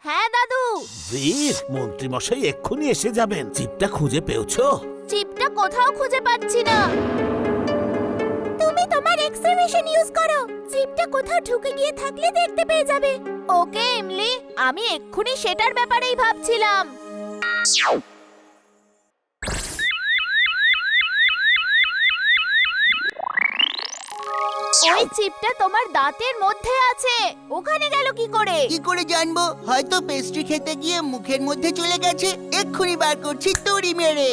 হ্যাঁ দাদু। বীর, মন্ত্রী মশাই এক্ষুনি এসে যাবেন। চিপটা খুঁজে পেয়েছো? চিপটা কোথাও খুঁজে পাচ্ছি না। তুমি তোমার এক্স-রে মেশিন ইউজ করো। চিপটা কোথাও ঢুকে গিয়ে থাকলে দেখতে পেয়ে যাবে। ওকে ইমলি, আমি এক্ষুনি সেটার ব্যাপারেই ভাবছিলাম। ওই চিপটা তোমার দাঁতের মধ্যে আছে। ওখানে গেল কি করে? কি করে জানবো? হয়তো পেস্ট্রি খেতে গিয়ে মুখের মধ্যে চলে গেছে। এক্ষুনি বার করছি তড়ি মেরে।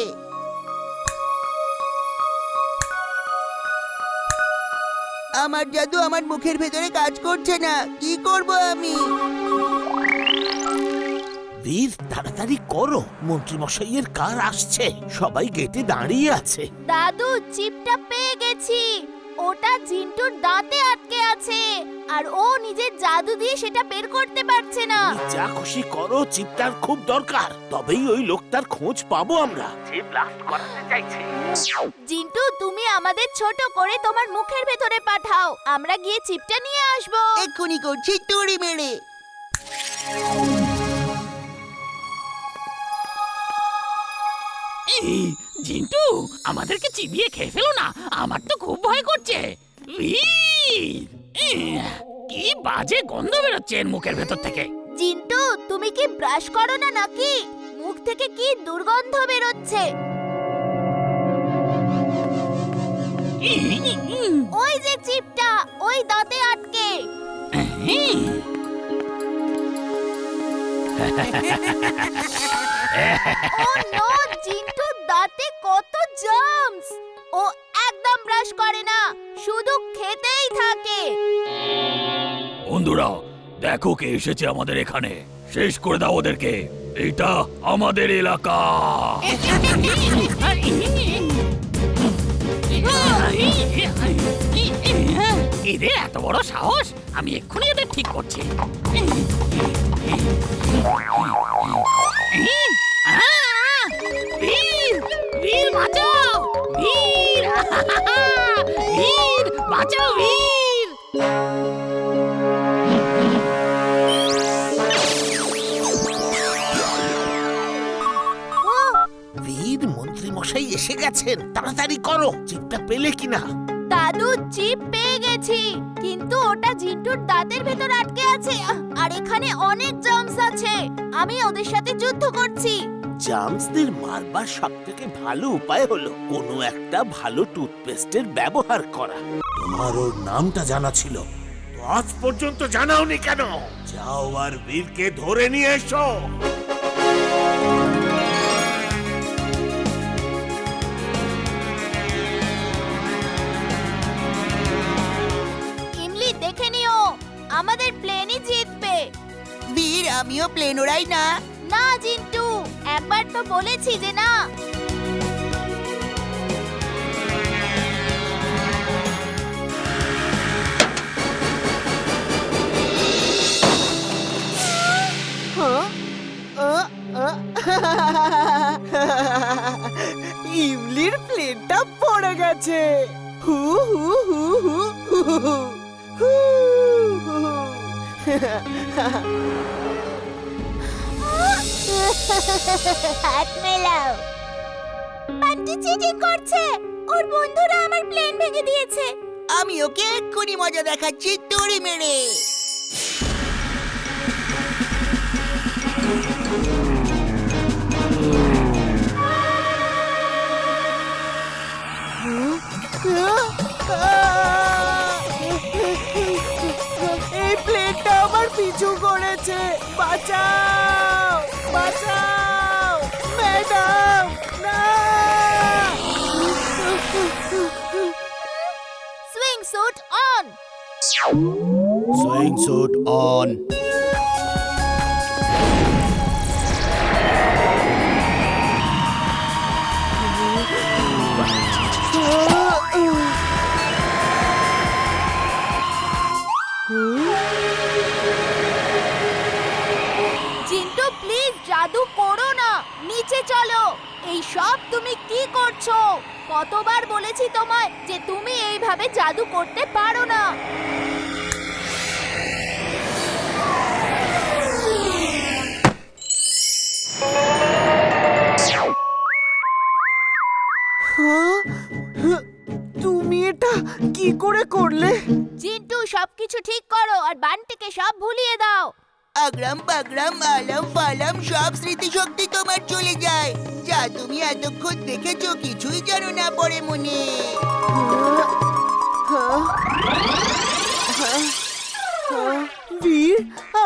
আমার জাদু আমার মুখের ভেতরে কাজ করছে না। কি করব আমি? বীর, তাড়াতাড়ি করো, মন্ত্রী মশাইয়ের কার আসছে। সবাই গেটে দাঁড়িয়ে আছে। দাদু, চিপটা পেয়ে গেছি। ওটা জিন্টুর দাঁতে আটকে আছে আর ও নিজের জাদু দিয়ে সেটা বের করতে পারছে না। তুমি যা খুশি করো, চিপটার খুব দরকার। তবেই ওই লোকটার খোঁজ পাবো আমরা, যে ব্লাস্ট করাতে চাইছে। জিন্টু, তুমি আমাদের ছোট করে তোমার মুখের ভেতরে পাঠাও। আমরা গিয়ে চিপটা নিয়ে আসবো। এক্ষুনি করছি তড়ি মেরে। জিন্টু, আমাদেরকে চিবিয়ে খেয়ে ফেলো না। আমার তো খুব ভয় করছে। কি বাজে গন্ধ বেরোচ্ছে এর মুখের ভেতর থেকে। জিন্টু, তুমি কি ব্রাশ করো না নাকি? মুখ থেকে কি দুর্গন্ধ বেরোচ্ছে। ওই যে চিপটা, ওই দাঁতে আটকে। ও নো, জিন্টুর দাঁতে কত জার্মস। ও একদম ব্রাশ করে না, শুধু খেতেই থাকে। বন্ধুরা, দেখো কে এসেছে আমাদের এখানে। শেষ করে দাও ওদেরকে। এটা আমাদের এলাকা। এদের এত বড় সাহস! আমি এক্ষুনি এদের ঠিক করছি। বীর, বীর বাঁচাও! বীর, বীর বাঁচাও! বীর! বীর, মন্ত্রী মশাই এসে গেছেন। তাড়াতাড়ি করো, চিপটা পেলে কিনা। দাদু, চিপ পেয়ে গেছি, কিন্তু ওটা জিন্টুর দাঁতের ভেতর আটকে আছে। আর এখানে অনেক জার্মস আছে। আমি ওদের সাথে যুদ্ধ করছি। জার্মসদের মারবার সবথেকে ভালো উপায় হলো কোনো একটা ভালো টুথপেস্টের ব্যবহার করা। তোমার ওর নামটা জানা ছিল, তো আজ পর্যন্ত জানাওনি কেন? যাও আর বীরকে ধরে নিয়ে এসো। ইমলি, দেখে নিও, আমাদের প্লেনই জিতবে। বীর, আমিও প্লেন ওড়াই না। না জিন্টু, একবার তো বলেছি যে না। ইমলির প্লেনটা পড়ে গেছে। হু হু হু হু হু হু হু হু। হাত মেলাও। বান্টি চিটিং করছে। ওর বন্ধুরা আমার প্লেন ভেঙে দিয়েছে। আমি ওকে এক্ষুনি মজা দেখাচ্ছি তড়ি মেরে। এই প্লেনটা আমার পিছু করেছে। বাঁচাও, বাঁচাও ম্যাডাম, না। Swing suit on. Swing suit on. Jintu, please জাদু করো না, নিচে চলো। এই সব তুমি কি করছো? কতবার বলেছি তোমায় যে তুমি এইভাবে জাদু করতে পারো না। জিন্টু সবকিছু ঠিক করো আর বান্টিকে সব ভুলিয়ে দাও। আগ্রাম বাগ্রাম আলম ফালাম সব স্মৃতিশক্তি তোমার চলে যায়। যা তুমি এতক্ষণ দেখেছো কিছুই জানো না পড়ে মনে। বীর,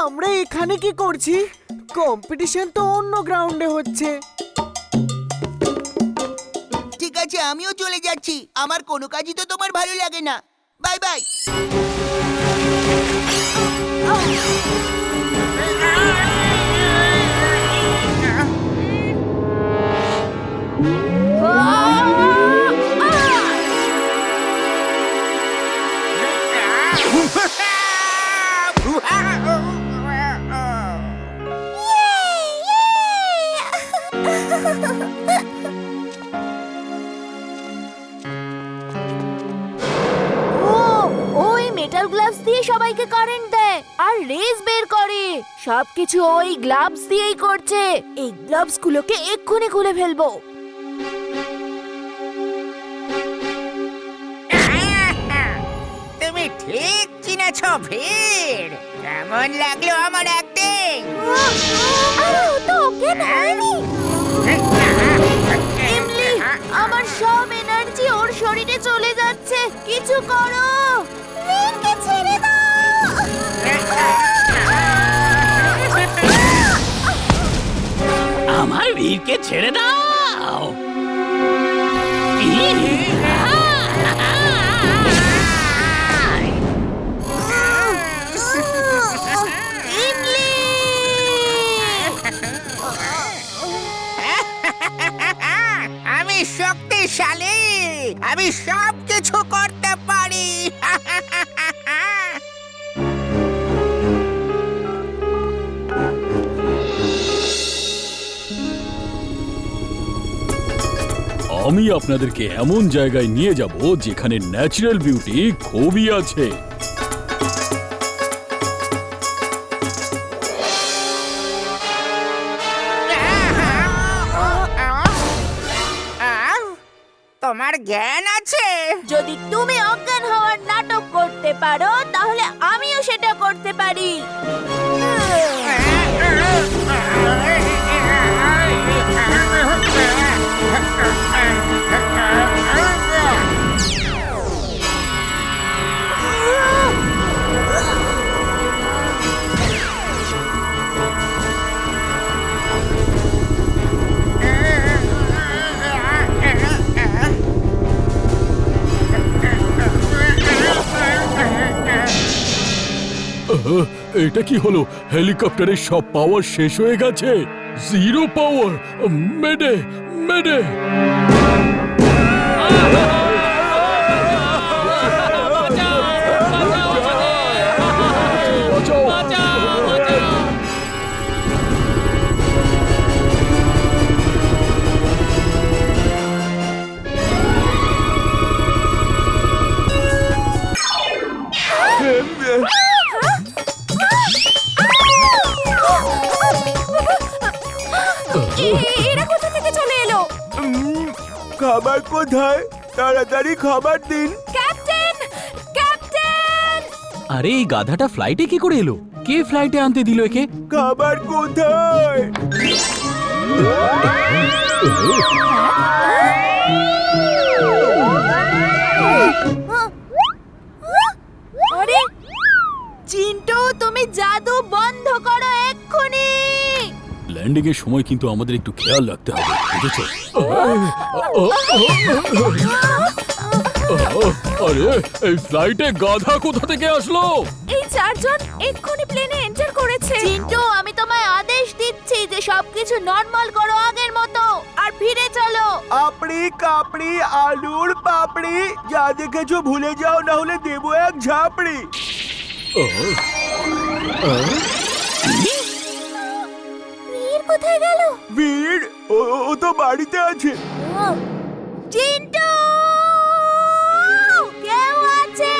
আমরা এখানে কি করছি? কম্পিটিশন তো অন্য গ্রাউন্ডে হচ্ছে। ঠিক আছে, আমিও চলে যাচ্ছি। আমার কোনো কাজই তো তোমার ভালো লাগে না। Bye bye. ওই মেটাল গ্লাভস দিয়ে সবাইকে কারেন্ট দেয় আর রেস বের করে। সবকিছু ওই গ্লাভস দিয়েই করছে। এই গ্লাভস গুলোকে এক্ষুনি খুলে ফেলবো। তুমি ঠিক চিনেছ ভিড়। কেমন লাগলো আমার অ্যাক্টিং? আরে ও তো ওকে হয়নি। এমলি, আমার সব এনার্জি ওর শরীরে চলে যাচ্ছে। কিছু করো। রিনকে ছেড়ে দাও। আমার বীরকে ছেড়ে দাও। ইমলি! আমি শক্তিশালী, আমি সব কিছু করতে পারি। আমি আপনাদেরকে এমন জায়গায় নিয়ে যাব যেখানে ন্যাচারাল বিউটি খুবই আছে। তোমার জ্ঞান আছে? যদি তুমি অজ্ঞান হওয়ার নাটক করতে পারো তাহলে আমিও সেটা করতে পারি। এটা কি হলো? হেলিকপ্টারের সব পাওয়ার শেষ হয়ে গেছে। জিরো পাওয়ার। মেডে মেডে। এরা কোথা থেকে চলে এলো? খাবার কোথায়? তাড়াতাড়ি খাবার দিন। ক্যাপ্টেন! ক্যাপ্টেন! আরে এই গাধাটা ফ্লাইটে কি করে এলো? কে ফ্লাইটে আনতে দিল একে? খাবার কোথায়? আরে চিন্টু, তুমি জাদু বন্ধ করো এক্ষুনি। ল্যান্ডিং এর সময় কিন্তু আমাদের একটু খেয়াল রাখতে হবে, বুঝেছো? আরে এই ফ্লাইটে গাধা কোথা থেকে আসলো? এই চারজন এক্ষুনি প্লেনে এন্টার করেছে। চিন্টু, আমি তোমায় আদেশ দিচ্ছি যে সবকিছু নরমাল করো আগের মতো আর ফিরে চলো। আপনি কাপড়ি আলুর পাপড়ি যা দেখেছো ভুলে যাও, না হলে দেবো এক ঝাপড়ি। বীর কোথায় গেল? বীর ও তো বাড়িতে আছে। চিন্টু, কেউ আছে?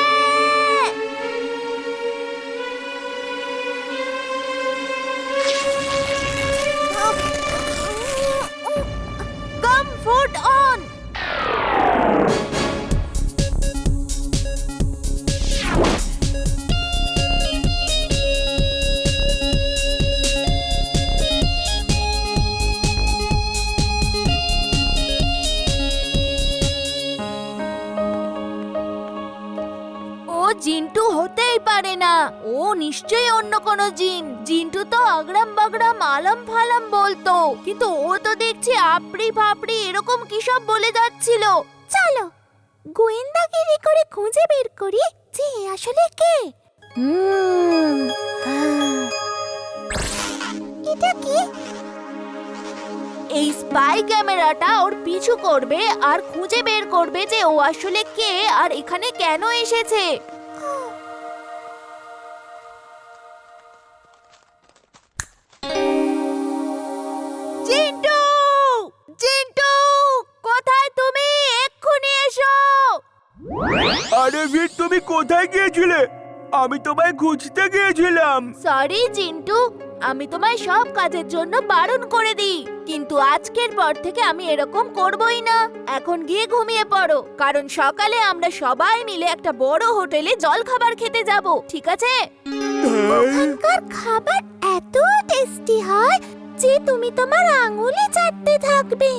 Comfort on. হতেই পারে না, ও নিশ্চয়ই অন্য কোনো জিন। জিন্টু তো আগরাম বাগরাম আলম ফালাম বলতো, কিন্তু ও তো দেখছি আপড়ি ফাপড়ি এরকম কি সব বলে যাচ্ছিল। চলো গোয়েন্দাগিরি করে খুঁজে বের করি যে এ আসলে কে। এটা কি? এই স্পাই ক্যামেরাটা ওর পিছু করবে আর খুঁজে বের করবে যে ও আসলে কে আর এখানে কেন এসেছে। জিন্টু, জিন্টু, কোথায় তুমি? এক্ষুনি এসো। আরে বীর, তুমি কোথায় গিয়েছিলে? আমি তোমায় খুঁজতে গিয়েছিলাম। সরি জিন্টু, আমি তোমায় সব কাজের জন্য বারণ করে দিই, কিন্তু আজকের পর থেকে আমি এরকম করবই না। এখন গিয়ে ঘুমিয়ে পড়ো, কারণ সকালে আমরা সবাই মিলে একটা বড় হোটেলে জলখাবার খেতে যাব, ঠিক আছে? ওখানকার খাবার এত টেস্টি হয় যে তুমি তোমার আঙুলে চাটতে থাকবে।